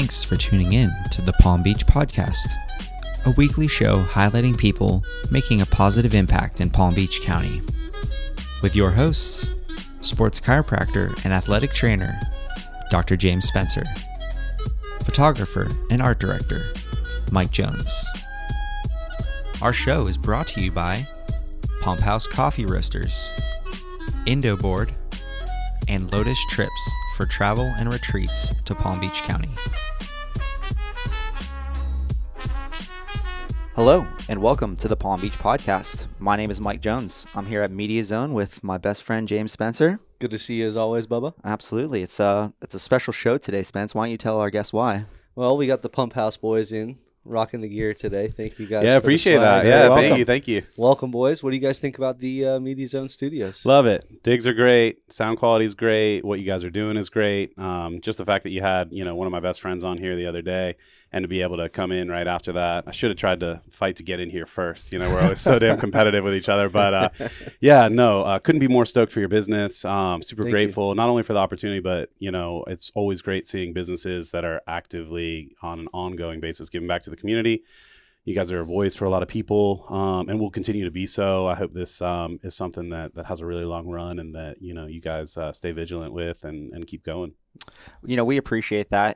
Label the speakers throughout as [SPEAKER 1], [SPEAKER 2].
[SPEAKER 1] Thanks for tuning in to the Palm Beach Podcast, a weekly show highlighting people making a positive impact in Palm Beach County. With your hosts, sports chiropractor and athletic trainer, Dr. James Spencer, photographer and art director, Mike Jones. Our show is brought to you by Pumphouse Coffee Roasters, Indo board, and Lotus trips for travel and retreats to Palm Beach County. Hello, and welcome to the Palm Beach Podcast. My name is Mike Jones. I'm here at Media Zone with my best friend, James Spencer.
[SPEAKER 2] Good to see you as always, Bubba.
[SPEAKER 1] Absolutely. It's a special show today, Spence. Why don't you tell our guests why?
[SPEAKER 2] Well, we got the Pumphouse boys in, rocking the gear today. Thank you guys.
[SPEAKER 3] Yeah, appreciate that. Yeah, thank you.
[SPEAKER 2] Welcome, boys. What do you guys think about the Media Zone studios?
[SPEAKER 3] Love it. Digs are great. Sound quality is great. What you guys are doing is great. Just the fact that you had, one of my best friends on here the other day, and to be able to come in right after that. I should have tried to fight to get in here first. We're always so damn competitive with each other. But couldn't be more stoked for your business. Super grateful, not only for the opportunity, but it's always great seeing businesses that are actively on an ongoing basis giving back to the community. You guys are a voice for a lot of people, and will continue to be so. I hope this is something that has a really long run, and that you guys stay vigilant with and keep going.
[SPEAKER 1] We appreciate that.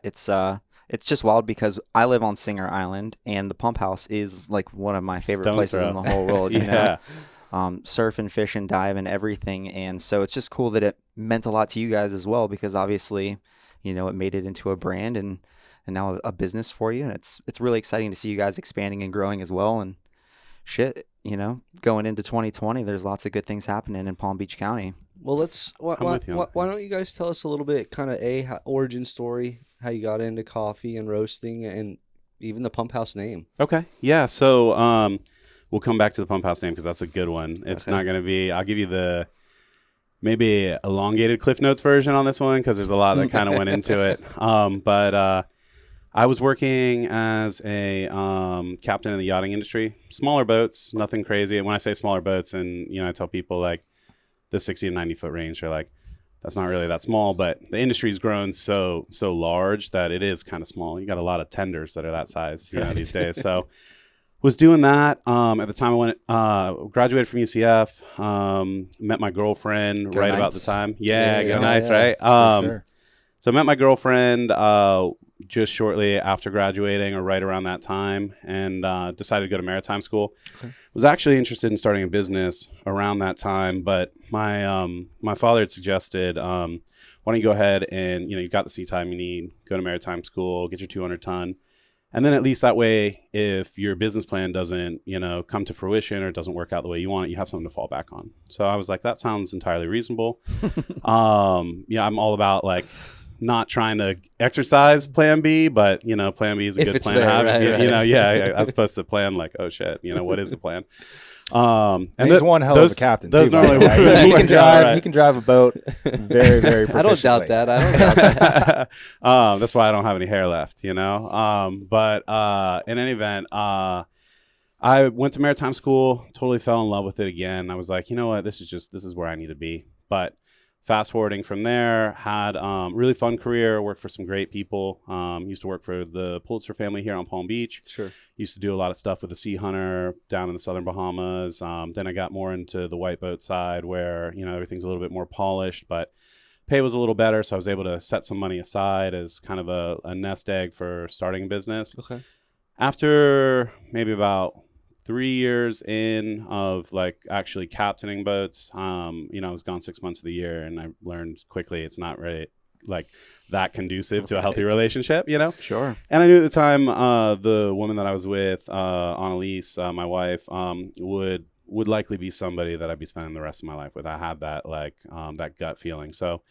[SPEAKER 1] It's just wild because I live on Singer Island, and the Pump House is like one of my favorite places in the whole world. Surf and fish and dive and everything, and so it's just cool that it meant a lot to you guys as well, because obviously, it made it into a brand and now a business for you, and it's really exciting to see you guys expanding and growing as well. And going into 2020, there's lots of good things happening in Palm Beach County.
[SPEAKER 2] Well, why don't you guys tell us a little bit, kind of origin story, how you got into coffee and roasting, and even the Pump House name.
[SPEAKER 3] Okay. Yeah. So we'll come back to the Pump House name because that's a good one. It's not going to be, I'll give you the maybe elongated Cliff Notes version on this one because there's a lot that kind of went into it. But I was working as a captain in the yachting industry, smaller boats, nothing crazy. And when I say smaller boats, and I tell people like the 60 and 90 foot range, they're like, that's not really that small, but the industry's grown so large that it is kind of small. You got a lot of tenders that are that size, these days. So was doing that. At the time I went, graduated from UCF, met my girlfriend
[SPEAKER 1] Go
[SPEAKER 3] right
[SPEAKER 1] Knights.
[SPEAKER 3] about the time. Yeah, go Knights, right?
[SPEAKER 2] Sure.
[SPEAKER 3] So I met my girlfriend just shortly after graduating, or right around that time, and decided to go to maritime school. Okay. Was actually interested in starting a business around that time, but my father had suggested, why don't you go ahead and, you've got the seat time you need, go to maritime school, get your 200 ton. And then at least that way, if your business plan doesn't, come to fruition or doesn't work out the way you want it, you have something to fall back on. So I was like, that sounds entirely reasonable. I'm all about like not trying to exercise plan B, but plan B is a good plan to have. I was supposed to plan like, oh shit, what is the plan?
[SPEAKER 4] And he's one hell of a captain.
[SPEAKER 3] Those
[SPEAKER 4] too,
[SPEAKER 3] normally
[SPEAKER 4] he can drive. Right. He can drive a boat very, very proficiently.
[SPEAKER 2] I don't doubt that.
[SPEAKER 3] That's why I don't have any hair left. But in any event, I went to maritime school. Totally fell in love with it again. I was like, you know what? This is where I need to be. But fast forwarding from there, had really fun career, worked for some great people. Used to work for the Pulitzer family here on Palm Beach.
[SPEAKER 2] Sure.
[SPEAKER 3] Used to do a lot of stuff with the Sea Hunter down in the southern Bahamas. Then I got more into the white boat side where, everything's a little bit more polished, but pay was a little better. So I was able to set some money aside as kind of a nest egg for starting a business.
[SPEAKER 2] Okay.
[SPEAKER 3] After maybe about 3 years in of like actually captaining boats, I was gone 6 months of the year, and I learned quickly it's not really like that conducive to a healthy relationship,
[SPEAKER 1] Sure.
[SPEAKER 3] And I knew at the time the woman that I was with, Annalise, my wife, would likely be somebody that I'd be spending the rest of my life with. I had that that gut feeling. So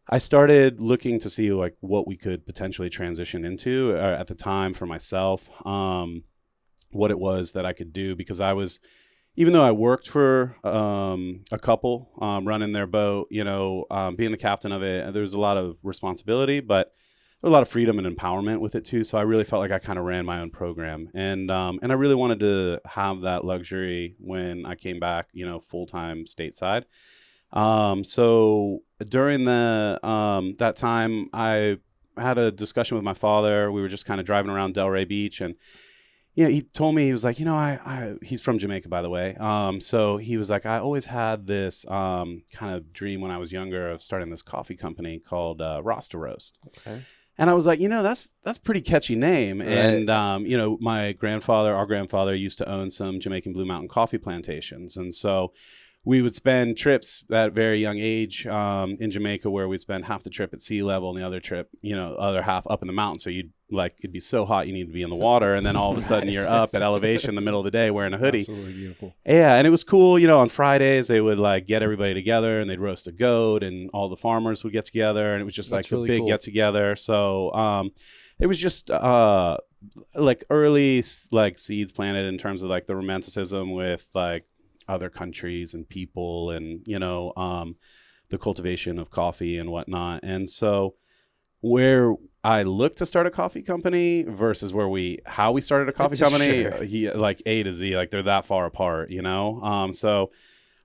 [SPEAKER 3] I started looking to see like what we could potentially transition into at the time for myself. What it was that I could do, because even though I worked for a couple running their boat, being the captain of it, there was a lot of responsibility, but there was a lot of freedom and empowerment with it too. So I really felt like I kind of ran my own program, and I really wanted to have that luxury when I came back, full-time stateside. So during that time, I had a discussion with my father. We were just kind of driving around Delray Beach, and he told me, he was like, he's from Jamaica, by the way. So he was like, I always had this kind of dream when I was younger of starting this coffee company called Rasta Roast.
[SPEAKER 2] Okay.
[SPEAKER 3] And I was like, that's pretty catchy name.
[SPEAKER 2] Right.
[SPEAKER 3] And, our grandfather used to own some Jamaican Blue Mountain coffee plantations. And so we would spend trips at a very young age in Jamaica where we'd spend half the trip at sea level and the other trip, other half up in the mountains. So it'd be so hot you need to be in the water. And then all of a sudden you're up at elevation in the middle of the day wearing a hoodie.
[SPEAKER 4] Absolutely beautiful.
[SPEAKER 3] Yeah, and it was cool. On Fridays they would get everybody together and they'd roast a goat and all the farmers would get together. And it was just
[SPEAKER 2] That's
[SPEAKER 3] a
[SPEAKER 2] really
[SPEAKER 3] big
[SPEAKER 2] cool.
[SPEAKER 3] get together. So it was just early seeds planted in terms of the romanticism with other countries and people and the cultivation of coffee and whatnot. And so where I looked to start a coffee company versus how we started a coffee company,
[SPEAKER 2] Sure.
[SPEAKER 3] A to Z, they're that far apart, So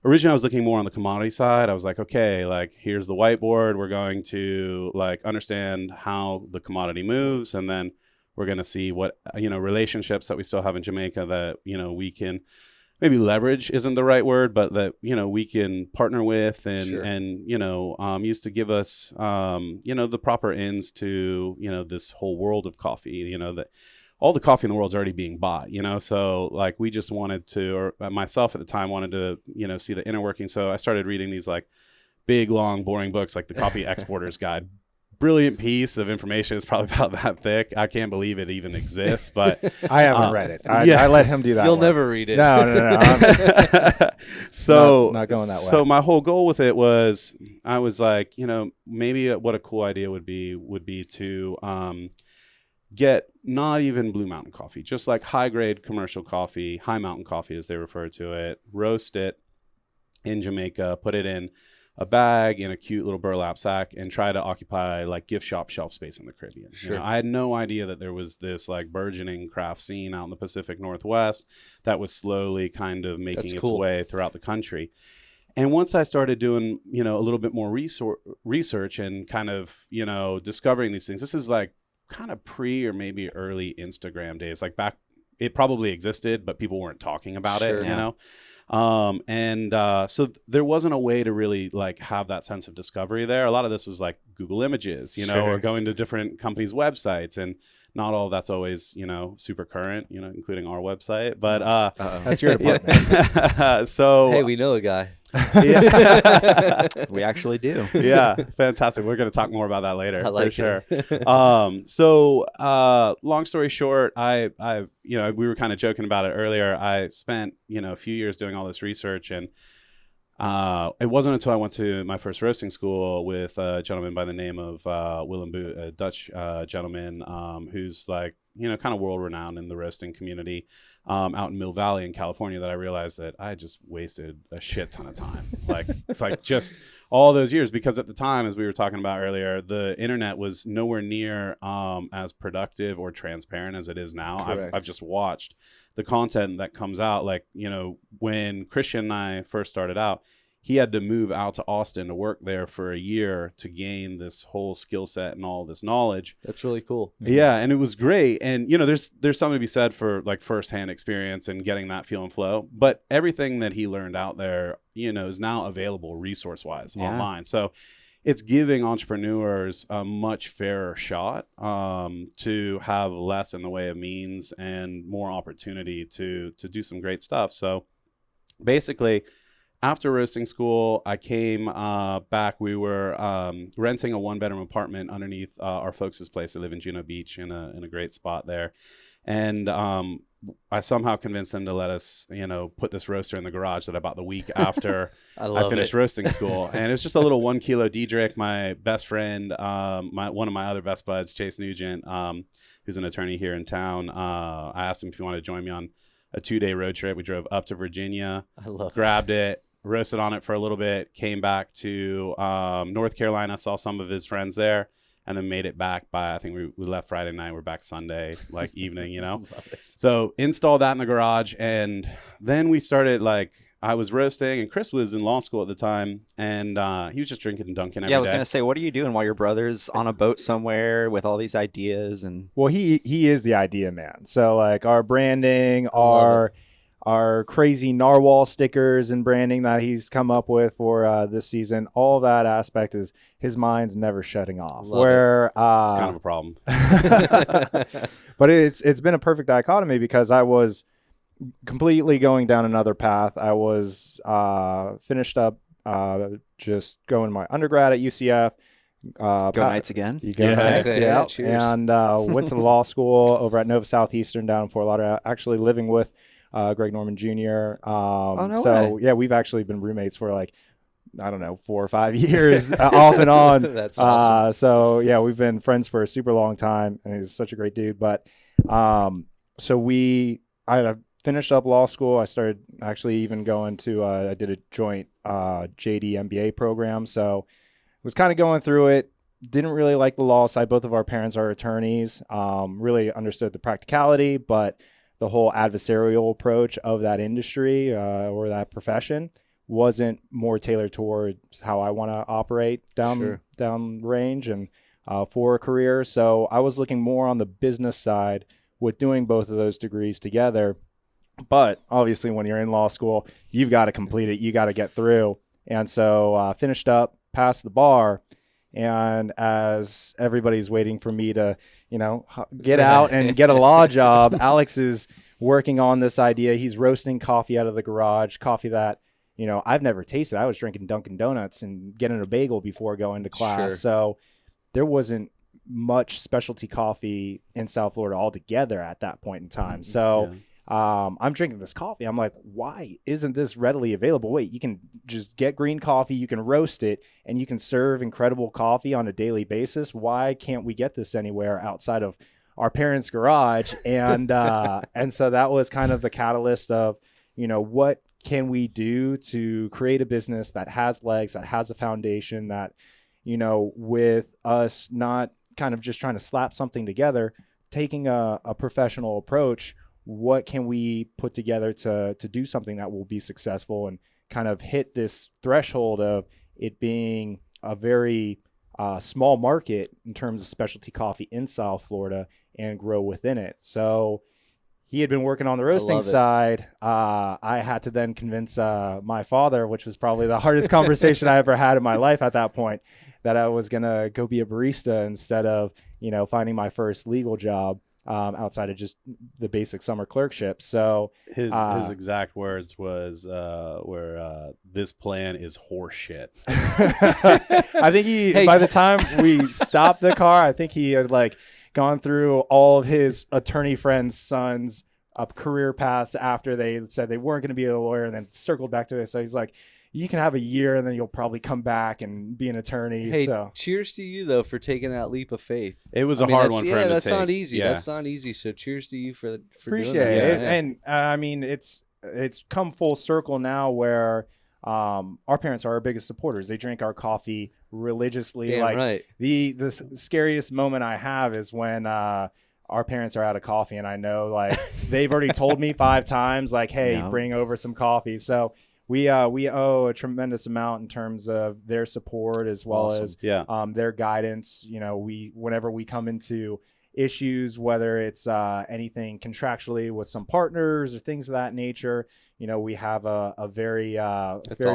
[SPEAKER 3] originally I was looking more on the commodity side. I was like, okay, here's the whiteboard. We're going to understand how the commodity moves, and then we're going to see what relationships that we still have in Jamaica that we can maybe leverage isn't the right word, but that we can partner with and
[SPEAKER 2] Sure.
[SPEAKER 3] and use to give us the proper ends to this whole world of coffee. That all the coffee in the world is already being bought. So we just wanted to, or myself at the time wanted to see the inner working. So I started reading these big, long, boring books like the Coffee Exporter's Guide. Brilliant piece of information. It's probably about that thick. I can't believe it even exists, but
[SPEAKER 4] I haven't read it. I let him do that.
[SPEAKER 2] You'll
[SPEAKER 4] work.
[SPEAKER 2] never read it.
[SPEAKER 4] No.
[SPEAKER 3] So
[SPEAKER 4] not going that way.
[SPEAKER 3] So my whole goal with it was, I was like, maybe what a cool idea would be to get not even Blue Mountain coffee, just high grade commercial coffee, high mountain coffee as they refer to it, roast it in Jamaica, put it in a bag in a cute little burlap sack, and try to occupy gift shop shelf space in the Caribbean.
[SPEAKER 2] Sure.
[SPEAKER 3] I had no idea that there was this burgeoning craft scene out in the Pacific Northwest that was slowly kind of making its way throughout the country. And once I started doing, a little bit more research and kind of, discovering these things, this is kind of pre or maybe early Instagram days, back, it probably existed, but people weren't talking about
[SPEAKER 2] Sure.
[SPEAKER 3] it, so there wasn't a way to really have that sense of discovery there. A lot of this was Google Images,
[SPEAKER 2] Sure.
[SPEAKER 3] or going to different companies' websites, and not all of that's always, super current, including our website, but,
[SPEAKER 4] That's your department.
[SPEAKER 3] So,
[SPEAKER 2] Hey, we know a guy.
[SPEAKER 3] yeah.
[SPEAKER 1] We actually do.
[SPEAKER 3] Yeah, fantastic. We're going to talk more about that later,
[SPEAKER 2] I like
[SPEAKER 3] for
[SPEAKER 2] it.
[SPEAKER 3] sure. So long story short, we were kind of joking about it earlier. I spent, a few years doing all this research, and it wasn't until I went to my first roasting school with a gentleman by the name of Willem Boot, a Dutch gentleman who's kind of world renowned in the roasting community out in Mill Valley in California, that I realized that I just wasted a shit ton of time. Just all those years, because at the time, as we were talking about earlier, the internet was nowhere near as productive or transparent as it is now. I've just watched the content that comes out. When Christian and I first started out, he had to move out to Austin to work there for a year to gain this whole skill set and all this knowledge.
[SPEAKER 2] That's really cool.
[SPEAKER 3] Yeah, and it was great. And there's something to be said for firsthand experience and getting that feel and flow. But everything that he learned out there, is now available resource-wise online. So it's giving entrepreneurs a much fairer shot to have less in the way of means and more opportunity to do some great stuff. So basically, after roasting school, I came back. We were renting a one-bedroom apartment underneath our folks' place. I live in Juno Beach in a great spot there. And I somehow convinced them to let us, put this roaster in the garage that I bought the week after I finished roasting school. And it's just a little 1 kilo Diedrich. My best friend, one of my other best buds, Chase Nugent, who's an attorney here in town. I asked him if he wanted to join me on a 2-day road trip. We drove up to Virginia, grabbed it, roasted on it for a little bit, came back to North Carolina, saw some of his friends there, and then made it back by, I think we left Friday night. We're back Sunday, evening,
[SPEAKER 2] Love it.
[SPEAKER 3] So installed that in the garage, and then we started I was roasting, and Chris was in law school at the time, and he was just drinking and dunking every day.
[SPEAKER 1] Yeah, I was going to say, what are you doing while your brother's on a boat somewhere with all these ideas? And
[SPEAKER 4] Well, he is the idea man. So like our branding, our crazy narwhal stickers and branding that he's come up with for this season, all that aspect is his mind's never shutting off.
[SPEAKER 2] Love
[SPEAKER 3] It's kind of a problem.
[SPEAKER 4] But it's been a perfect dichotomy because I was completely going down another path. I was finished up just going my undergrad at UCF.
[SPEAKER 1] go Knights again.
[SPEAKER 4] You go
[SPEAKER 3] Yeah.
[SPEAKER 4] Knights,
[SPEAKER 2] Yeah,
[SPEAKER 4] yeah.
[SPEAKER 2] cheers.
[SPEAKER 4] And went to law school over at Nova Southeastern down in Fort Lauderdale, actually living with Greg Norman Jr.
[SPEAKER 2] no
[SPEAKER 4] So
[SPEAKER 2] way.
[SPEAKER 4] yeah, we've actually been roommates for like, I don't know, 4 or 5 years off and on.
[SPEAKER 2] That's awesome.
[SPEAKER 4] So yeah, we've been friends for a super long time, and he's such a great dude. But I finished up law school. I started actually even going to I did a joint JD MBA program. So was kind of going through it. Didn't really like the law side. Both of our parents are attorneys. Really understood the practicality, but the whole adversarial approach of that industry or that profession wasn't more tailored towards how I want to operate down range and for a career. So I was looking more on the business side with doing both of those degrees together. But obviously when you're in law school, you've got to complete it. You got to get through. And so finished up, passed the bar. And as everybody's waiting for me to, get out and get a law job, Alex is working on this idea. He's roasting coffee out of the garage, coffee that, I've never tasted. I was drinking Dunkin' Donuts and getting a bagel before going to class.
[SPEAKER 2] Sure.
[SPEAKER 4] So there wasn't much specialty coffee in South Florida altogether at that point in time. So I'm drinking this coffee. I'm like, why isn't this readily available? Wait, you can just get green coffee, you can roast it, and you can serve incredible coffee on a daily basis. Why can't we get this anywhere outside of our parents' garage? And so that was kind of the catalyst of, what can we do to create a business that has legs, that has a foundation, that, with us not kind of just trying to slap something together, taking a professional approach, what can we put together to do something that will be successful and kind of hit this threshold of it being a very small market in terms of specialty coffee in South Florida and grow within it. So he had been working on the roasting side. I had to then convince my father, which was probably the hardest conversation I ever had in my life at that point, that I was going to go be a barista instead of, finding my first legal job outside of just the basic summer clerkship. So
[SPEAKER 3] his exact words was this plan is horseshit.
[SPEAKER 4] I think by the time we stopped the car, I think he had gone through all of his attorney friends' sons' career paths after they said they weren't going to be a lawyer, and then circled back to it. So he's like, you can have a year and then you'll probably come back and be an attorney.
[SPEAKER 2] Hey,
[SPEAKER 4] so
[SPEAKER 2] cheers to you though for taking that leap of faith.
[SPEAKER 3] It was a hard one for him to take.
[SPEAKER 2] That's not easy.
[SPEAKER 3] Yeah.
[SPEAKER 2] That's not easy. So cheers to you for
[SPEAKER 4] appreciate
[SPEAKER 2] doing that.
[SPEAKER 4] it.
[SPEAKER 2] Yeah.
[SPEAKER 4] And I mean, it's come full circle now where our parents are our biggest supporters. They drink our coffee religiously.
[SPEAKER 2] Damn right.
[SPEAKER 4] The scariest moment I have is when our parents are out of coffee, and I know they've already told me 5 times hey, bring over some coffee. So we owe a tremendous amount in terms of their support as well as their guidance. Whenever we come into issues, whether it's anything contractually with some partners or things of that nature, we have a very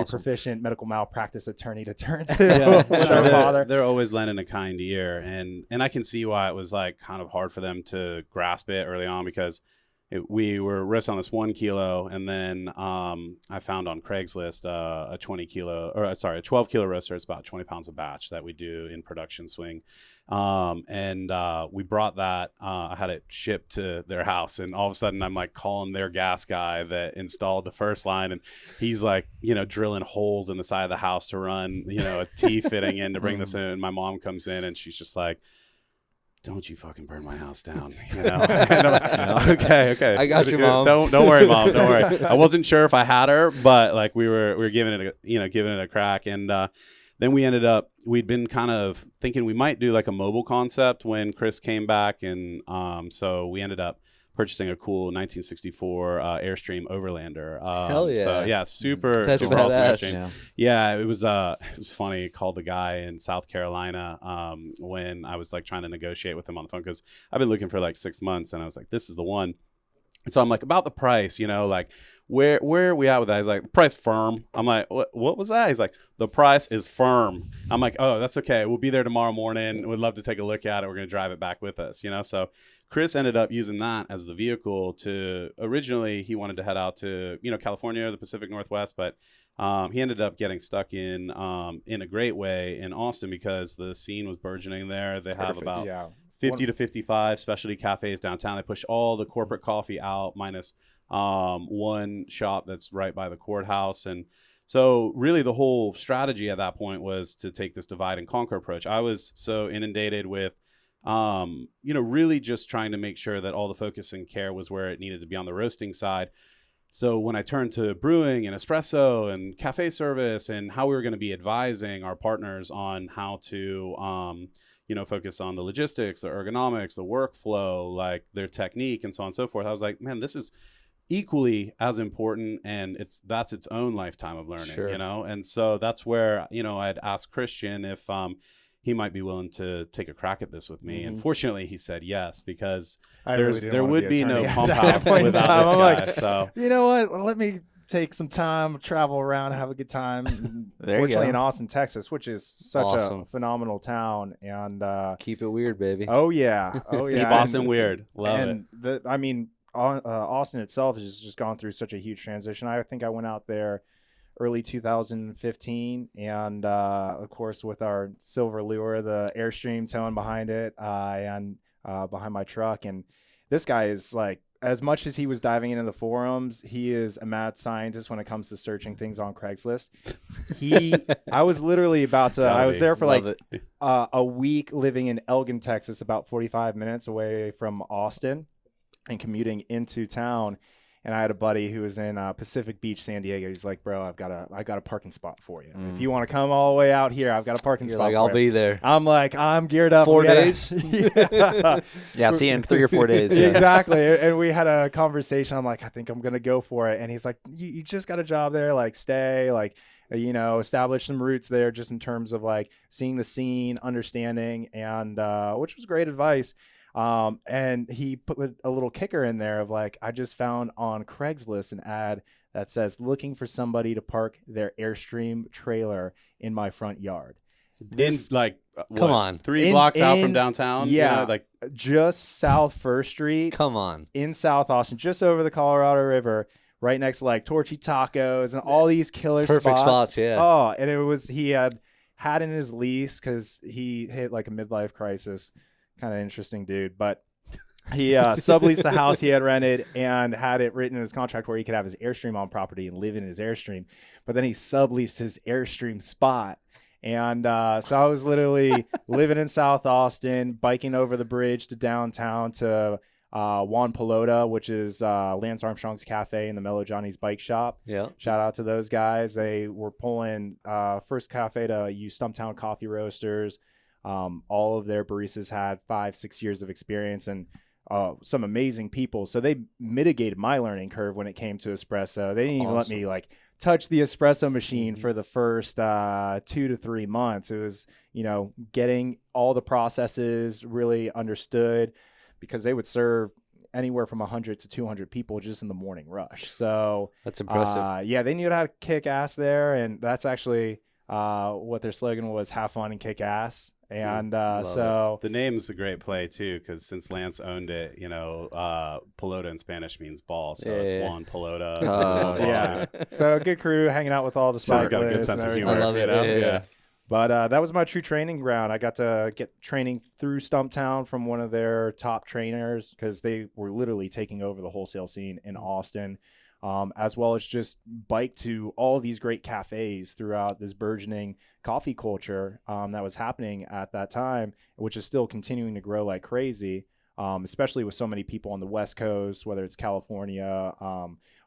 [SPEAKER 4] proficient medical malpractice attorney to turn to. With our father.
[SPEAKER 3] They're always lending a kind ear, and I can see why it was kind of hard for them to grasp it early on, because we were roasting on this 1 kilo, and then I found on Craigslist a 12 kilo roaster. It's about 20 pounds a batch that we do in production swing. And we brought that. I had it shipped to their house, and all of a sudden I'm calling their gas guy that installed the first line, and he's drilling holes in the side of the house to run a T fitting in to bring this in. And my mom comes in, and she's just like, don't you fucking burn my house down, Okay.
[SPEAKER 2] I got you, Mom.
[SPEAKER 3] Don't worry, Mom. Don't worry. I wasn't sure if I had her, but we were giving it a crack. And then we'd been kind of thinking we might do a mobile concept when Chris came back. And so we ended up purchasing a cool 1964 Airstream Overlander.
[SPEAKER 2] Hell yeah.
[SPEAKER 3] So yeah, super
[SPEAKER 2] That's
[SPEAKER 3] super awesome
[SPEAKER 2] badass.
[SPEAKER 3] Airstream. Yeah, it was funny. I called the guy in South Carolina when I was like trying to negotiate with him on the phone, because I've been looking for like 6 months, and I was like, this is the one. And so I'm like, about the price, you know, like where are we at with that? He's like, price firm. I'm like, what was that? He's like, the price is firm. I'm like, oh, that's okay. We'll be there tomorrow morning. We'd love to take a look at it. We're going to drive it back with us, you know? So Chris ended up using that as the vehicle to, originally he wanted to head out to, you know, California or the Pacific Northwest, but he ended up getting stuck in a great way in Austin, because the scene was burgeoning there. They have about 50 to 55 specialty cafes downtown. They push all the corporate coffee out, minus one shop that's right by the courthouse. And so really the whole strategy at that point was to take this divide and conquer approach. I was so inundated with, you know, really just trying to make sure that all the focus and care was where it needed to be on the roasting side. So when I turned to brewing and espresso and cafe service and how we were going to be advising our partners on how to, you know, focus on the logistics, the ergonomics, the workflow, like their technique and so on and so forth, I was like, man, this is equally as important, and that's its own lifetime of learning,
[SPEAKER 2] Sure.
[SPEAKER 3] you know? And so that's where, you know, I'd asked Christian if he might be willing to take a crack at this with me. And fortunately he said yes, because there would be no Pumphouse without this guy.
[SPEAKER 4] Like,
[SPEAKER 3] so
[SPEAKER 4] you know what? Let me take some time, travel around, have a good time. Fortunately, in Austin, Texas, which is such a phenomenal town, and
[SPEAKER 2] keep it weird, baby.
[SPEAKER 4] Oh yeah,
[SPEAKER 3] keep Austin weird. Love it.
[SPEAKER 4] I mean, Austin itself has just gone through such a huge transition. I think I went out there early 2015, and of course with our silver lure, the Airstream towing behind it, and behind my truck. And this guy is like, as much as he was diving into the forums, he is a mad scientist when it comes to searching things on Craigslist. I was literally about to, I was there for like a week living in Elgin, Texas, about 45 minutes away from Austin, and commuting into town. And I had a buddy who was in Pacific Beach, San Diego. He's like, bro, I got a parking spot for you. If you want to come all the way out here, I've got a parking spot for you.
[SPEAKER 2] I'll be there.
[SPEAKER 4] I'm like, I'm geared up.
[SPEAKER 2] 4 days?
[SPEAKER 1] Yeah, see you in 3 or 4 days. Yeah.
[SPEAKER 4] Exactly. And we had a conversation. I'm like, I think I'm going to go for it. And he's like, you just got a job there. Like, stay. Like, you know, establish some roots there, just in terms of like seeing the scene, understanding, and which was great advice. And he put a little kicker in there of like, I just found on Craigslist an ad that says looking for somebody to park their Airstream trailer in my front yard.
[SPEAKER 3] This, like,
[SPEAKER 2] come on,
[SPEAKER 3] 3 blocks out from downtown.
[SPEAKER 4] Yeah,
[SPEAKER 3] you know, like
[SPEAKER 4] just South First Street.
[SPEAKER 2] Come on,
[SPEAKER 4] in South Austin, just over the Colorado River, right next to like Torchy Tacos and all these killer
[SPEAKER 2] perfect spots. Yeah.
[SPEAKER 4] Oh, and it was, he had in his lease, because he hit like a midlife crisis. Kind of interesting dude, but he subleased the house he had rented and had it written in his contract where he could have his Airstream on property and live in his Airstream. But then he subleased his Airstream spot. And so I was literally living in South Austin, biking over the bridge to downtown to Juan Pelota, which is Lance Armstrong's cafe in the Mellow Johnny's bike shop.
[SPEAKER 2] Yeah.
[SPEAKER 4] Shout out to those guys. They were pulling first cafe to use Stumptown Coffee Roasters. All of their baristas had 5-6 years of experience, and some amazing people. So they mitigated my learning curve when it came to espresso. They didn't even let me like touch the espresso machine for the first 2 to 3 months. It was, you know, getting all the processes really understood, because they would serve anywhere from 100 to 200 people just in the morning rush. So
[SPEAKER 2] that's impressive.
[SPEAKER 4] Yeah, they knew how to kick ass there, and that's actually what their slogan was: have fun and kick ass. And so
[SPEAKER 3] the name's a great play too, because since Lance owned it, you know, pelota in Spanish means ball, so it's Juan Pelota.
[SPEAKER 4] Yeah, so a good crew hanging out with all the cyclists.
[SPEAKER 3] Got a good sense of humor.
[SPEAKER 2] I love it. Yeah.
[SPEAKER 4] But that was my true training ground. I got to get training through Stumptown from one of their top trainers, because they were literally taking over the wholesale scene in Austin. As well as just bike to all these great cafes throughout this burgeoning coffee culture that was happening at that time, which is still continuing to grow like crazy. especially with so many people on the West Coast, whether it's California,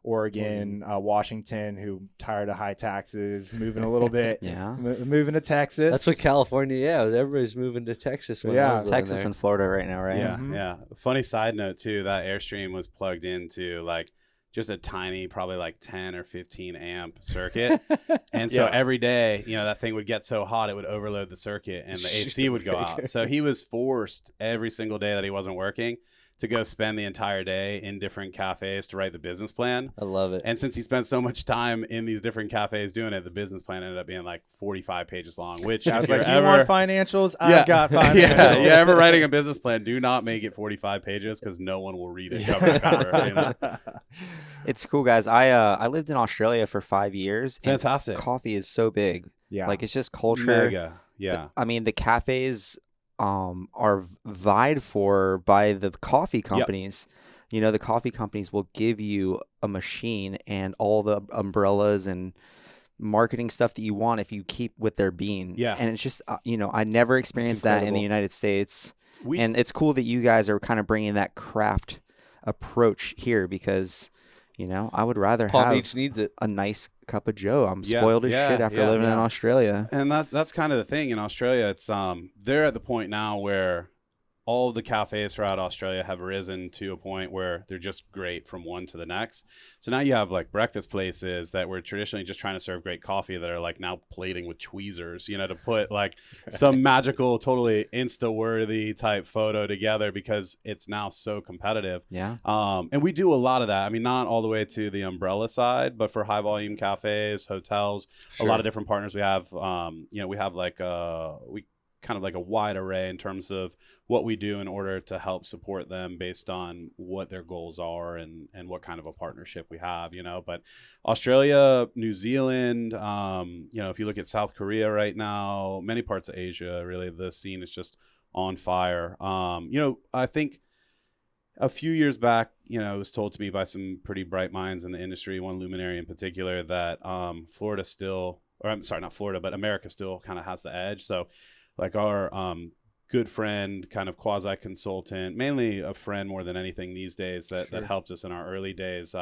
[SPEAKER 4] Oregon, Washington, who tired of high taxes, moving a little bit, moving to Texas.
[SPEAKER 2] That's what California, everybody's moving to Texas. When I was
[SPEAKER 1] Texas
[SPEAKER 2] there.
[SPEAKER 1] and Florida right now, right?
[SPEAKER 3] Yeah, yeah. Funny side note too, that Airstream was plugged into like just a tiny, probably like 10 or 15 amp circuit. And so every day, that thing would get so hot, it would overload the circuit and the AC would go out. So he was forced every single day that he wasn't working to go spend the entire day in different cafes to write the business plan.
[SPEAKER 2] I love it.
[SPEAKER 3] And since he spent so much time in these different cafes doing it, the business plan ended up being like 45 pages long, which
[SPEAKER 4] I was
[SPEAKER 3] if
[SPEAKER 4] like,
[SPEAKER 3] you're
[SPEAKER 4] you
[SPEAKER 3] ever,
[SPEAKER 4] want financials? I've got financials.
[SPEAKER 3] you're ever writing a business plan, do not make it 45 pages because no one will read it cover to cover.
[SPEAKER 1] It's cool, guys. I lived in Australia for 5 years. And
[SPEAKER 3] Fantastic.
[SPEAKER 1] coffee is so big.
[SPEAKER 4] Yeah.
[SPEAKER 1] Like, it's just culture.
[SPEAKER 3] Mega. Yeah.
[SPEAKER 1] I mean, the cafes are vied for by the coffee companies. The coffee companies will give you a machine and all the umbrellas and marketing stuff that you want if you keep with their bean.
[SPEAKER 3] Yeah.
[SPEAKER 1] And it's just, I never experienced that in the United States. And it's cool that you guys are kind of bringing that craft approach here because, I would rather
[SPEAKER 2] Palm
[SPEAKER 1] have
[SPEAKER 2] Beach needs it.
[SPEAKER 1] a nice cup of Joe. I'm spoiled as shit after living in Australia.
[SPEAKER 3] And that's kind of the thing in Australia. It's they're at the point now where all of the cafes throughout Australia have risen to a point where they're just great from one to the next. So now you have like breakfast places that were traditionally just trying to serve great coffee that are like now plating with tweezers, to put like some magical, totally Insta-worthy type photo together because it's now so competitive.
[SPEAKER 1] Yeah.
[SPEAKER 3] And we do a lot of that. I mean, not all the way to the umbrella side, but for high volume cafes, hotels, a lot of different partners we have. We have like we kind of like a wide array in terms of what we do in order to help support them based on what their goals are and what kind of a partnership we have, but Australia, New Zealand, if you look at South Korea right now, many parts of Asia, really the scene is just on fire. I think a few years back, it was told to me by some pretty bright minds in the industry, one luminary in particular, that Florida still, or I'm sorry, not Florida, but America still kind of has the edge. So like our good friend, kind of quasi consultant, mainly a friend more than anything these days that helped us in our early days.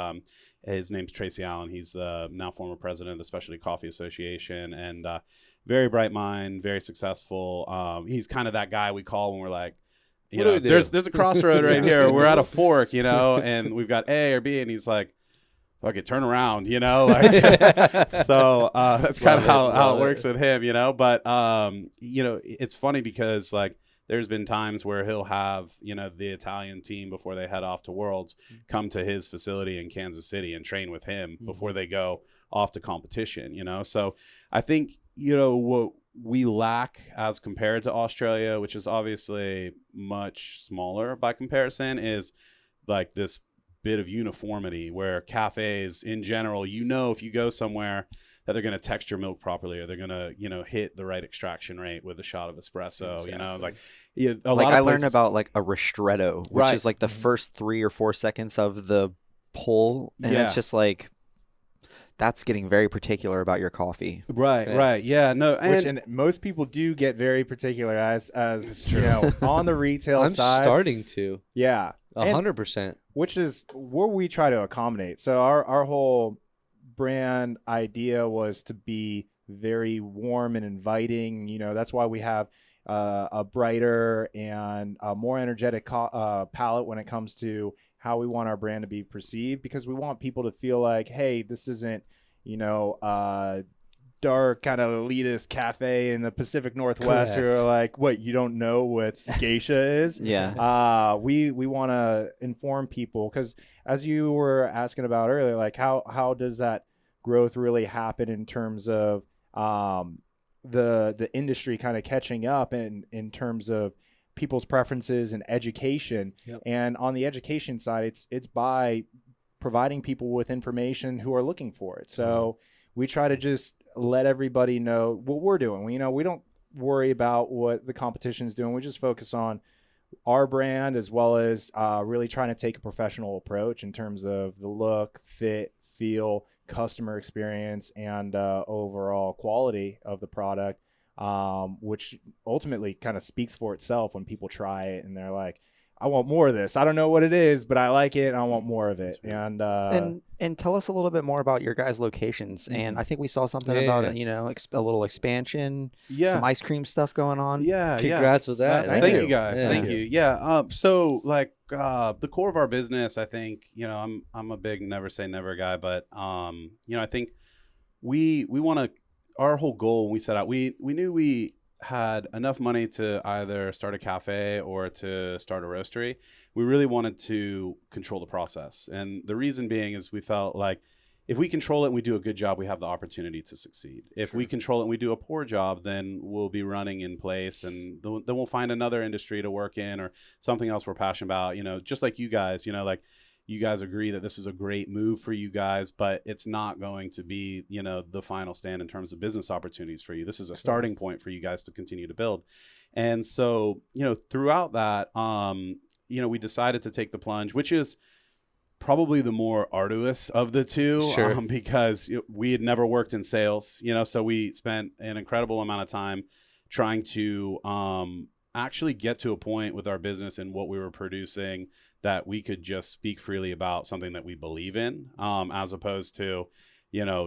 [SPEAKER 3] His name's Tracy Allen. He's the now former president of the Specialty Coffee Association and very bright mind, very successful. He's kind of that guy we call when we're like, there's a crossroad right here. We're at a fork, and we've got A or B, and he's like, fuck it, turn around, so that's kind of how it works with him, but it's funny because like there's been times where he'll have the Italian team before they head off to Worlds come to his facility in Kansas City and train with him before they go off to competition, so I think what we lack as compared to Australia, which is obviously much smaller by comparison, is like this bit of uniformity where cafes in general, if you go somewhere that they're going to texture milk properly or they're going to, hit the right extraction rate with a shot of espresso,
[SPEAKER 1] I learned about like a ristretto, which is like the first 3 or 4 seconds of the pull. And it's just like, that's getting very particular about your coffee.
[SPEAKER 3] Right. Yeah. No.
[SPEAKER 4] And most people do get very particular as on the retail side.
[SPEAKER 2] I'm starting to.
[SPEAKER 4] Yeah.
[SPEAKER 2] 100%.
[SPEAKER 4] Which is where we try to accommodate. So our whole brand idea was to be very warm and inviting. That's why we have a brighter and a more energetic palette when it comes to how we want our brand to be perceived, because we want people to feel like, hey, this isn't, dark kind of elitist cafe in the Pacific Northwest who are like, what, you don't know what geisha is?
[SPEAKER 1] Yeah.
[SPEAKER 4] We want to inform people, because as you were asking about earlier, like how does that growth really happen in terms of the industry kind of catching up in terms of people's preferences and education. And on the education side, it's by providing people with information who are looking for it. So we try to just let everybody know what we're doing. We don't worry about what the competition is doing. We just focus on our brand, as well as really trying to take a professional approach in terms of the look, fit, feel, customer experience, and overall quality of the product, which ultimately kind of speaks for itself when people try it and they're like, I want more of this. I don't know what it is, but I like it and I want more of it.
[SPEAKER 5] And tell us a little bit more about your guys' locations. And I think we saw something about a little expansion, some ice cream stuff going on.
[SPEAKER 2] Congrats with that.
[SPEAKER 3] Thank you guys. Thank you. Yeah. So like the core of our business, I think, I'm a big never say never guy, but I think we want to, our whole goal when we set out, we knew we had enough money to either start a cafe or to start a roastery. We really wanted to control the process. And the reason being is we felt like if we control it and we do a good job, we have the opportunity to succeed. If we control it and we do a poor job, then we'll be running in place, and then we'll find another industry to work in or something else we're passionate about. Just like you guys, like you guys agree that this is a great move for you guys, but it's not going to be, the final stand in terms of business opportunities for you. This is a starting point for you guys to continue to build. And so, throughout that, we decided to take the plunge, which is probably the more arduous of the two, because we had never worked in sales, so we spent an incredible amount of time trying to actually get to a point with our business and what we were producing that we could just speak freely about something that we believe in, as opposed to,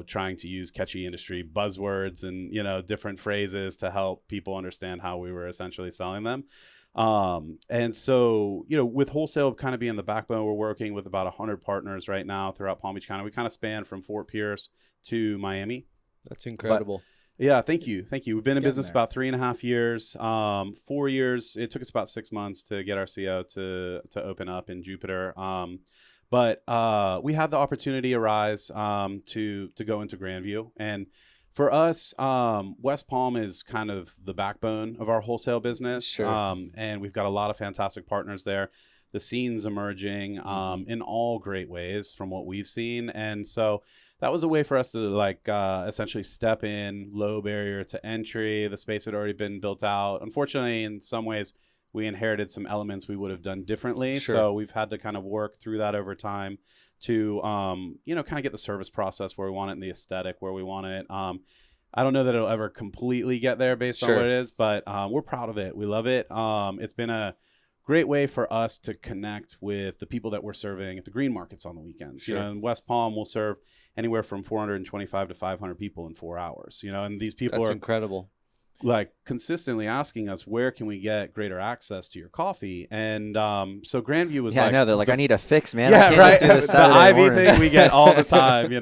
[SPEAKER 3] trying to use catchy industry buzzwords and, different phrases to help people understand how we were essentially selling them. And so, with wholesale kind of being the backbone, we're working with about 100 partners right now throughout Palm Beach County. We kind of span from Fort Pierce to Miami.
[SPEAKER 2] That's incredible.
[SPEAKER 3] Yeah, thank you. We've been in business about 3.5 years, 4 years. It took us about 6 months to get our CO to open up in Jupiter. But we had the opportunity arise to go into Grandview. And for us, West Palm is kind of the backbone of our wholesale business. And we've got a lot of fantastic partners there. The scene's emerging in all great ways from what we've seen. And so that was a way for us to essentially step in, low barrier to entry. The space had already been built out. Unfortunately, in some ways, we inherited some elements we would have done differently. So we've had to kind of work through that over time to, kind of get the service process where we want it and the aesthetic where we want it. I don't know that it'll ever completely get there based on what it is, but we're proud of it. We love it. It's been a great way for us to connect with the people that we're serving at the green markets on the weekends. In West Palm, we'll serve anywhere from 425 to 500 people in 4 hours. And these people
[SPEAKER 2] That's
[SPEAKER 3] are
[SPEAKER 2] incredible.
[SPEAKER 3] Consistently asking us, where can we get greater access to your coffee? And so Grandview was
[SPEAKER 5] I know, they're like, I need a fix, man.
[SPEAKER 3] Yeah,
[SPEAKER 5] I can't just do this Saturday
[SPEAKER 3] the IV
[SPEAKER 5] morning.
[SPEAKER 3] thing we get all the time,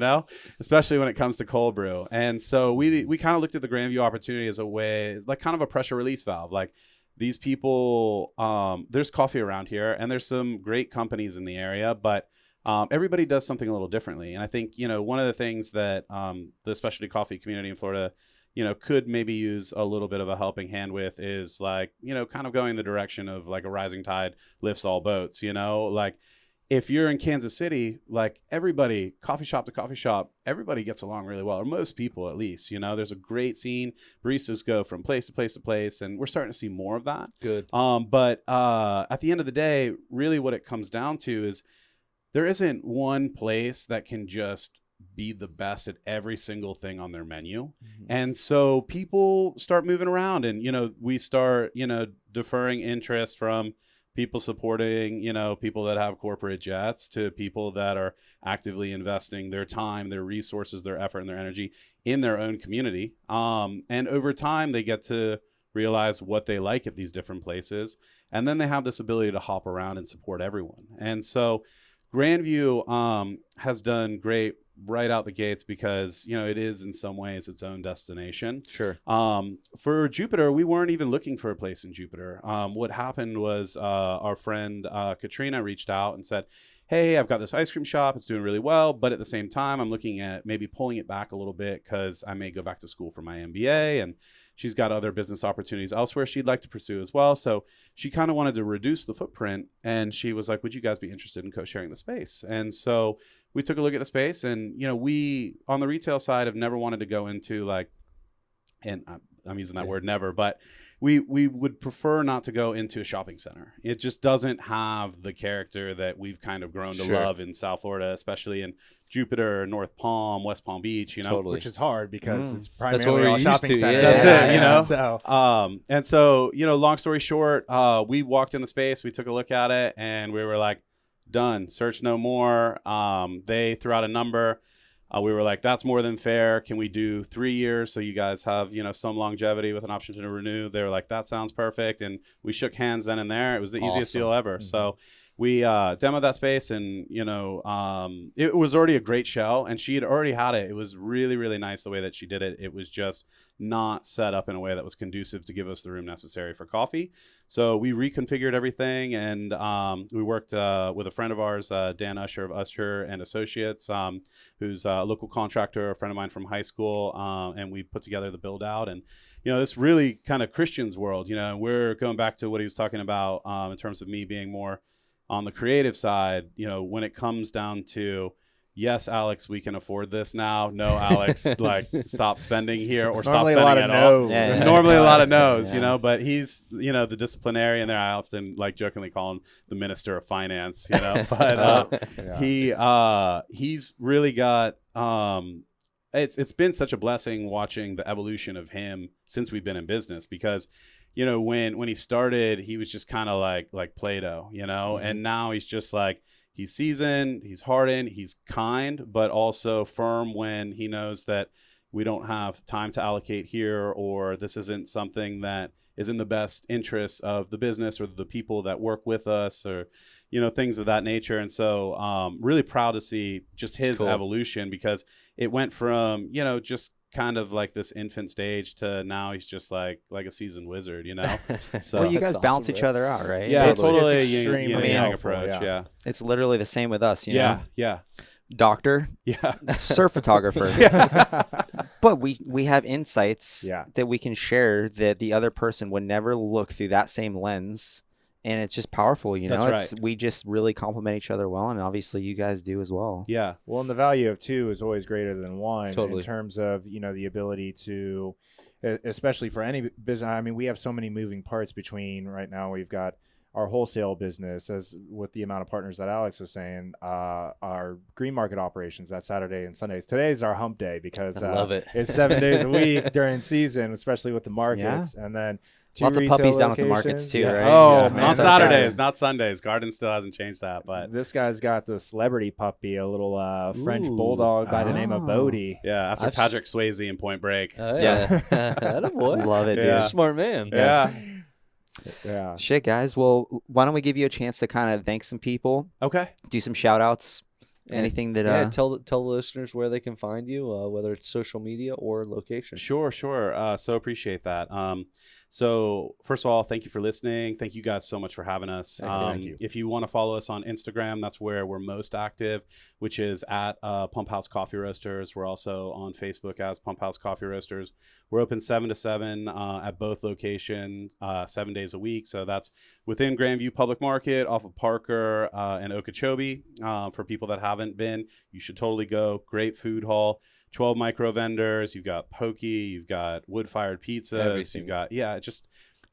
[SPEAKER 3] especially when it comes to cold brew. And so we kind of looked at the Grandview opportunity as a way, like kind of a pressure release valve. Like these people, there's coffee around here and there's some great companies in the area, but everybody does something a little differently. And I think, one of the things that the specialty coffee community in Florida could maybe use a little bit of a helping hand with is kind of going the direction of like a rising tide lifts all boats, like if you're in Kansas City, like everybody, coffee shop to coffee shop, everybody gets along really well, or most people at least, there's a great scene. Baristas go from place to place to place, and we're starting to see more of that.
[SPEAKER 2] Good.
[SPEAKER 3] But at the end of the day, really what it comes down to is there isn't one place that can just be the best at every single thing on their menu. And so people start moving around and, we start, deferring interest from people supporting, people that have corporate jets to people that are actively investing their time, their resources, their effort, and their energy in their own community. And over time, they get to realize what they like at these different places. And then they have this ability to hop around and support everyone. And so Grandview has done great right out the gates because, it is in some ways its own destination. For Jupiter, we weren't even looking for a place in Jupiter. What happened was our friend Katrina reached out and said, hey, I've got this ice cream shop. It's doing really well. But at the same time, I'm looking at maybe pulling it back a little bit because I may go back to school for my MBA. And she's got other business opportunities elsewhere she'd like to pursue as well. So she kind of wanted to reduce the footprint. And she was like, would you guys be interested in co-sharing the space? And so we took a look at the space. And, we, on the retail side, have never wanted to go into and I'm using that word never, but we would prefer not to go into a shopping center. It just doesn't have the character that we've kind of grown to love in South Florida, especially in Jupiter, North Palm, West Palm Beach,
[SPEAKER 4] which is hard because it's
[SPEAKER 2] That's what
[SPEAKER 4] primarily
[SPEAKER 2] we're
[SPEAKER 4] all
[SPEAKER 2] used
[SPEAKER 4] shopping
[SPEAKER 2] to,
[SPEAKER 4] centers.
[SPEAKER 2] yeah.
[SPEAKER 3] That's it, So, and so, long story short, we walked in the space, we took a look at it, and we were like, done, search no more. They threw out a number. We were like, that's more than fair. Can we do 3 years so you guys have, some longevity with an option to renew? They were like, that sounds perfect. And we shook hands then and there. It was the easiest deal ever. Mm-hmm. So we demoed that space, and, it was already a great show, and she had already had it. It was really, really nice the way that she did it. It was just not set up in a way that was conducive to give us the room necessary for coffee. So we reconfigured everything, and we worked with a friend of ours, Dan Usher of Usher and Associates, who's a local contractor, a friend of mine from high school, and we put together the build out. And this really kind of Christian's world. We're going back to what he was talking about in terms of me being more on the creative side. When it comes down to, yes, Alex, we can afford this now. No, Alex, like, stop spending here, or stop spending at all.
[SPEAKER 4] Yeah.
[SPEAKER 3] Normally a lot of no's, but he's, the disciplinarian there. I often jokingly call him the minister of finance, but he's really got, it's been such a blessing watching the evolution of him since we've been in business, because when he started, he was just kind of like Play-Doh, mm-hmm. and now he's just like, he's seasoned, he's hardened, he's kind, but also firm when he knows that we don't have time to allocate here, or this isn't something that is in the best interest of the business or the people that work with us, or, things of that nature. And so really proud to see just his evolution, because it went from, just kind of like this infant stage to now he's just like a seasoned wizard, So
[SPEAKER 5] well, you guys balance each other out, right?
[SPEAKER 3] Yeah, totally.
[SPEAKER 4] It's extreme
[SPEAKER 3] approach. Yeah.
[SPEAKER 5] It's literally the same with us,
[SPEAKER 3] Yeah.
[SPEAKER 5] Doctor, surf photographer. But we have insights that we can share that the other person would never look through that same lens. And it's just powerful,
[SPEAKER 3] That's right.
[SPEAKER 5] We just really complement each other well, and obviously you guys do as well.
[SPEAKER 3] Yeah.
[SPEAKER 4] Well, and the value of two is always greater than one.
[SPEAKER 2] Totally.
[SPEAKER 4] In terms of, the ability to, especially for any business. I mean, we have so many moving parts between right now. We've got our wholesale business, as with the amount of partners that Alex was saying, our green market operations, that Saturday and Sundays. Today's our hump day because
[SPEAKER 2] I love it.
[SPEAKER 4] It's 7 days a week during season, especially with the markets. And then
[SPEAKER 5] lots of puppies down at the markets too, right?
[SPEAKER 3] Oh, man. On Saturdays, not Sundays. Garden still hasn't changed that, but
[SPEAKER 4] this guy's got the celebrity puppy, a little French bulldog by the name of Bodie.
[SPEAKER 3] Yeah, after Patrick Swayze in Point Break.
[SPEAKER 2] Attaboy.
[SPEAKER 5] Love it, dude.
[SPEAKER 3] Yeah.
[SPEAKER 2] Smart man.
[SPEAKER 3] Yeah.
[SPEAKER 4] Yeah.
[SPEAKER 5] Shit, guys. Well, why don't we give you a chance to kind of thank some people,
[SPEAKER 3] Okay.
[SPEAKER 5] do some shout outs, anything that
[SPEAKER 2] tell the listeners where they can find you, whether it's social media or location.
[SPEAKER 3] Sure. So appreciate that. So first of all, thank you for listening. Thank you guys so much for having us.
[SPEAKER 4] Thank you.
[SPEAKER 3] If you want to follow us on Instagram, that's where we're most active, which is at Pumphouse Coffee Roasters. We're also on Facebook as Pumphouse Coffee Roasters. We're open 7 to 7 at both locations, 7 days a week. So that's within Grandview Public Market, off of Parker and Okeechobee. For people that haven't been, you should totally go. Great food hall. 12 micro vendors. You've got pokey. You've got wood-fired pizzas.
[SPEAKER 2] Everything.
[SPEAKER 3] You've got, just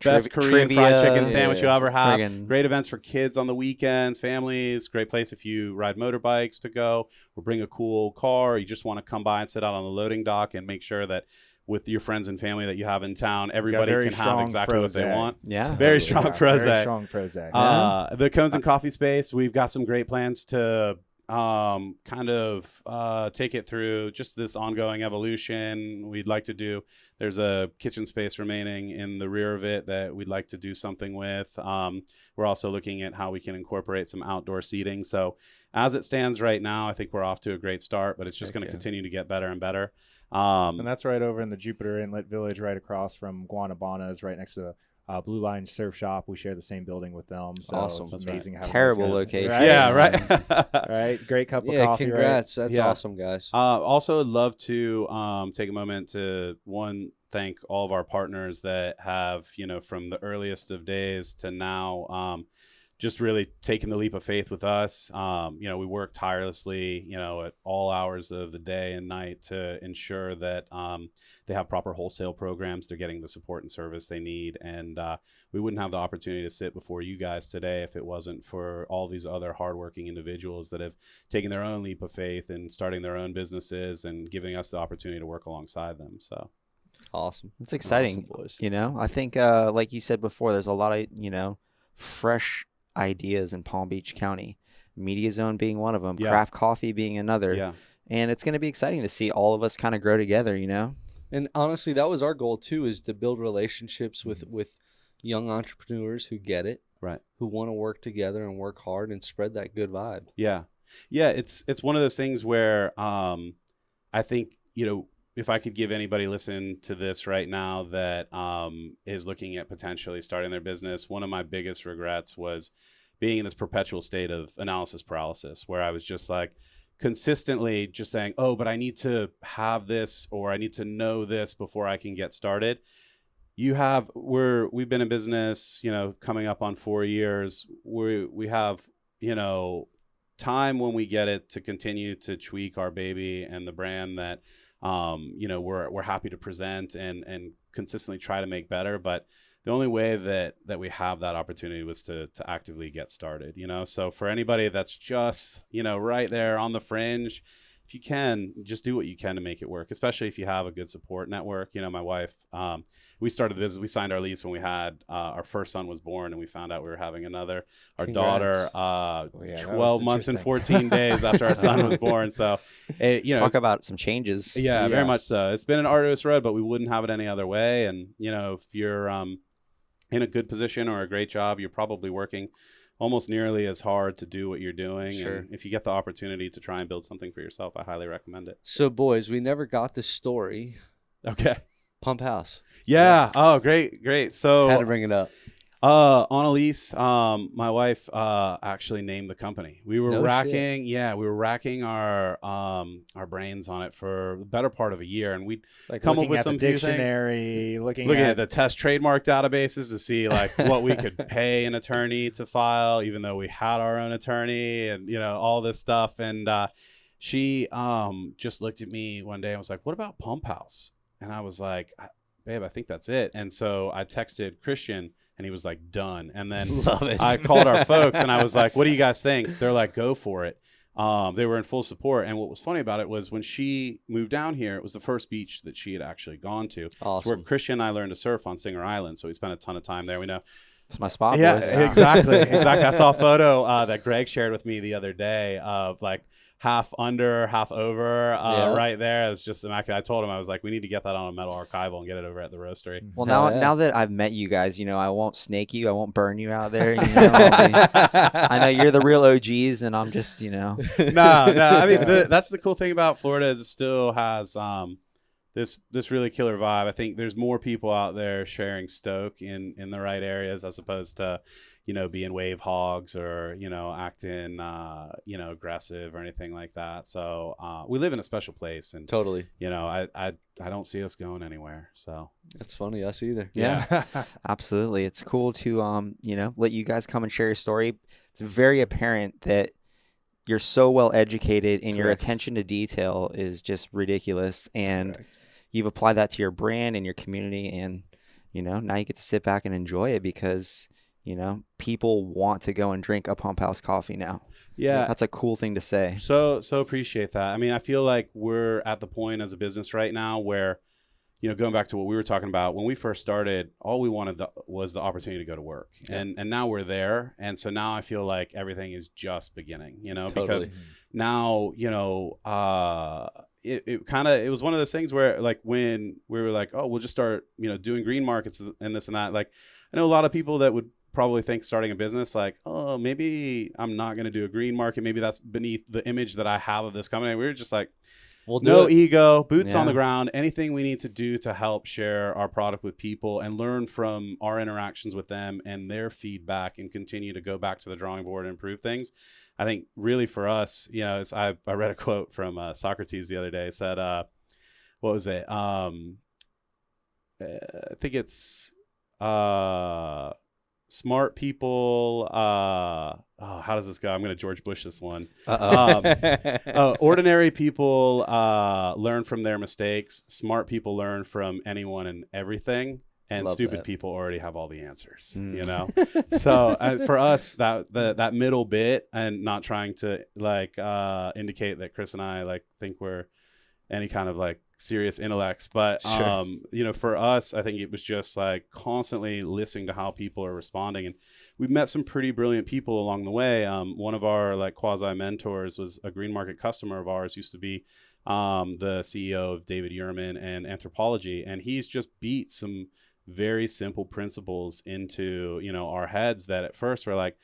[SPEAKER 3] best Korean
[SPEAKER 5] trivia,
[SPEAKER 3] fried chicken sandwich you'll ever have.
[SPEAKER 5] friggin-
[SPEAKER 3] Great events for kids on the weekends, families. Great place if you ride motorbikes to go or bring a cool car. Or you just want to come by and sit out on the loading dock and make sure that with your friends and family that you have in town, everybody can have exactly what they want.
[SPEAKER 5] Yeah.
[SPEAKER 3] Very strong frosé.
[SPEAKER 4] Very strong frosé.
[SPEAKER 3] The Cones and Coffee Space, we've got some great plans to kind of take it through just this ongoing evolution. We'd like to do, there's a kitchen space remaining in the rear of it that we'd like to do something with. We're also looking at how we can incorporate some outdoor seating. So as it stands right now, I think we're off to a great start, but it's just going to continue to get better and better.
[SPEAKER 4] And that's right over in the Jupiter Inlet Village, right across from Guanabana's, right next to Blue Line Surf Shop. We share the same building with them. So
[SPEAKER 2] Awesome.
[SPEAKER 4] It's amazing. Having
[SPEAKER 5] Terrible
[SPEAKER 4] those guys.
[SPEAKER 5] location.
[SPEAKER 4] Right?
[SPEAKER 3] Yeah, right.
[SPEAKER 4] Right. Great cup of coffee.
[SPEAKER 2] Congrats. That's
[SPEAKER 3] Yeah.
[SPEAKER 2] awesome, guys.
[SPEAKER 3] Also, I'd love to take a moment to thank all of our partners that have, from the earliest of days to now, just really taking the leap of faith with us. We work tirelessly, at all hours of the day and night to ensure that they have proper wholesale programs. They're getting the support and service they need. And we wouldn't have the opportunity to sit before you guys today if it wasn't for all these other hardworking individuals that have taken their own leap of faith and starting their own businesses and giving us the opportunity to work alongside them. So
[SPEAKER 2] awesome.
[SPEAKER 5] It's exciting.
[SPEAKER 2] Awesome, boys.
[SPEAKER 5] I think, like you said before, there's a lot of, fresh ideas in Palm Beach County, Media Zone being one of them, craft coffee being another, and it's going to be exciting to see all of us kind of grow together.
[SPEAKER 2] And honestly, that was our goal too, is to build relationships with young entrepreneurs who get it,
[SPEAKER 3] right,
[SPEAKER 2] who want to work together and work hard and spread that good vibe.
[SPEAKER 3] It's one of those things where I think if I could give anybody listening to this right now that is looking at potentially starting their business, one of my biggest regrets was being in this perpetual state of analysis paralysis, where I was just like consistently just saying, oh, but I need to have this, or I need to know this before I can get started. We've been in business, coming up on 4 years. We have, time when we get it to continue to tweak our baby and the brand that we're happy to present and consistently try to make better. But the only way that we have that opportunity was to actively get started, so for anybody that's just, right there on the fringe, if you can, just do what you can to make it work, especially if you have a good support network. My wife, we started the business, we signed our lease when we had our first son was born, and we found out we were having our
[SPEAKER 2] Congrats.
[SPEAKER 3] daughter 12 months and 14 days after our son was born. So
[SPEAKER 5] talk about some changes.
[SPEAKER 3] Yeah, very much so. It's been an arduous road, but we wouldn't have it any other way. And if you're in a good position or a great job, you're probably working almost nearly as hard to do what you're doing.
[SPEAKER 2] Sure.
[SPEAKER 3] And if you get the opportunity to try and build something for yourself, I highly recommend it.
[SPEAKER 2] So, boys, we never got the story.
[SPEAKER 3] Okay.
[SPEAKER 2] Pumphouse.
[SPEAKER 3] Yeah.
[SPEAKER 2] Yes.
[SPEAKER 3] Oh, great. So
[SPEAKER 2] had to bring it up.
[SPEAKER 3] Annalise, my wife, actually named the company. We were racking our brains on it for the better part of a year, and we'd come up with some
[SPEAKER 4] dictionary, looking
[SPEAKER 3] at the test trademark databases to see like what we could pay an attorney to file, even though we had our own attorney, and all this stuff. And she just looked at me one day and was like, "What about Pumphouse?" And I was like, "Babe, I think that's it." And so I texted Christian, and he was like, "Done." And then I called our folks, and I was like, "What do you guys think?" They're like, "Go for it." They were in full support. And what was funny about it was when she moved down here, it was the first beach that she had actually gone to.
[SPEAKER 2] Awesome.
[SPEAKER 3] It's where Christian and I learned to surf on Singer Island. So we spent a ton of time there. We know.
[SPEAKER 5] It's my spot.
[SPEAKER 3] Yeah,
[SPEAKER 5] boys.
[SPEAKER 3] exactly. I saw a photo that Greg shared with me the other day of like half under, half over, right there. It was just immaculate. I told him, I was like, we need to get that on a metal archival and get it over at the roastery.
[SPEAKER 5] Well, now that I've met you guys, I won't snake you. I won't burn you out there. I know you're the real OGs, and I'm just,
[SPEAKER 3] No. I mean, that's the cool thing about Florida is it still has this really killer vibe. I think there's more people out there sharing stoke in the right areas as opposed to, being wave hogs or, acting, aggressive or anything like that. So we live in a special place, and
[SPEAKER 2] totally,
[SPEAKER 3] I don't see us going anywhere. So
[SPEAKER 2] it's funny, us either.
[SPEAKER 5] Yeah, absolutely. It's cool to, let you guys come and share your story. It's very apparent that you're so well educated, and your attention to detail is just ridiculous. And you've applied that to your brand and your community, and now you get to sit back and enjoy it because people want to go and drink a Pumphouse coffee now.
[SPEAKER 3] Yeah,
[SPEAKER 5] that's a cool thing to say.
[SPEAKER 3] So appreciate that. I mean, I feel like we're at the point as a business right now where, going back to what we were talking about when we first started, all we wanted was the opportunity to go to work, and now we're there, and so now I feel like everything is just beginning.
[SPEAKER 2] Totally.
[SPEAKER 3] Because now it was one of those things where like when we were like, oh, we'll just start doing green markets and this and that. Like I know a lot of people that would probably think starting a business like, oh, maybe I'm not going to do a green market. Maybe that's beneath the image that I have of this company. We were just like, no ego, boots on the ground, anything we need to do to help share our product with people and learn from our interactions with them and their feedback and continue to go back to the drawing board and improve things. I think really for us, I read a quote from Socrates the other day. It said, what was it? I think it's smart people. How does this go? I'm going to George Bush this one. Ordinary people learn from their mistakes. Smart people learn from anyone and everything. And
[SPEAKER 2] Love
[SPEAKER 3] stupid
[SPEAKER 2] that.
[SPEAKER 3] people already have all the answers, you know? So for us, that middle bit, and not trying to like indicate that Chris and I like think we're any kind of like serious intellects, but
[SPEAKER 2] Sure.
[SPEAKER 3] you know, for us, I think it was just like constantly listening to how people are responding. And we've met some pretty brilliant people along the way. One of our like quasi mentors was a green market customer of ours, used to be the CEO of David Yurman and Anthropology. And he's just beat some very simple principles into, you know, our heads that at first we're like,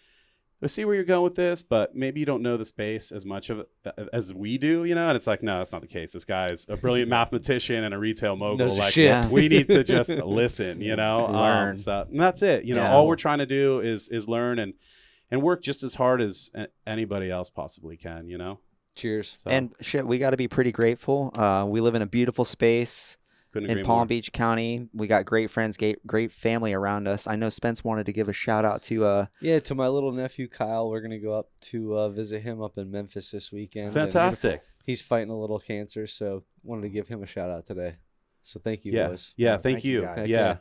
[SPEAKER 3] let's see where you're going with this, but maybe you don't know the space as much of it as we do, you know? And it's like, no, that's not the case. This guy's a brilliant mathematician and a retail mogul.
[SPEAKER 2] Knows
[SPEAKER 3] Like,
[SPEAKER 2] shit.
[SPEAKER 3] we need to just listen, you know?
[SPEAKER 5] Learn.
[SPEAKER 3] And that's it. You know,
[SPEAKER 5] Yeah.
[SPEAKER 3] all we're trying to do is learn and work just as hard as anybody else possibly can, you know?
[SPEAKER 2] Cheers.
[SPEAKER 3] So,
[SPEAKER 5] And shit, we got to be pretty grateful. We live in a beautiful space
[SPEAKER 3] couldn't
[SPEAKER 5] in
[SPEAKER 3] agree
[SPEAKER 5] Palm
[SPEAKER 3] more.
[SPEAKER 5] Beach County. We got great friends, great family around us. I know Spence wanted to give a shout out to
[SPEAKER 2] Yeah, to my little nephew Kyle. We're gonna go up to visit him up in Memphis this weekend.
[SPEAKER 3] Fantastic.
[SPEAKER 2] And he's fighting a little cancer, so wanted to give him a shout out today. So thank you,
[SPEAKER 3] Yeah.
[SPEAKER 2] boys.
[SPEAKER 3] Yeah.
[SPEAKER 4] Yeah,
[SPEAKER 3] Thank you.
[SPEAKER 4] guys.
[SPEAKER 3] Yeah.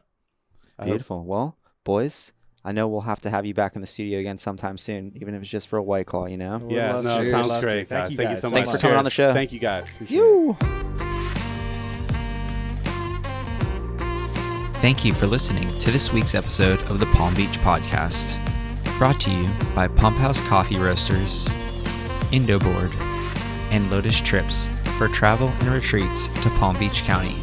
[SPEAKER 3] I hope-
[SPEAKER 5] beautiful. Well, boys, I know we'll have to have you back in the studio again sometime soon, even if it's just for a White Claw, you know?
[SPEAKER 3] Yeah,
[SPEAKER 4] love
[SPEAKER 3] no,
[SPEAKER 4] to.
[SPEAKER 3] sounds
[SPEAKER 4] Love to.
[SPEAKER 3] great,
[SPEAKER 4] Thank
[SPEAKER 3] guys.
[SPEAKER 4] you
[SPEAKER 3] Thank you
[SPEAKER 4] guys.
[SPEAKER 3] so much.
[SPEAKER 5] Thanks for coming on the show.
[SPEAKER 3] Thank you, guys.
[SPEAKER 5] You.
[SPEAKER 1] Thank you for listening to this week's episode of the Palm Beach Podcast, brought to you by Pumphouse Coffee Roasters, Indo and Lotus Trips for travel and retreats to Palm Beach County.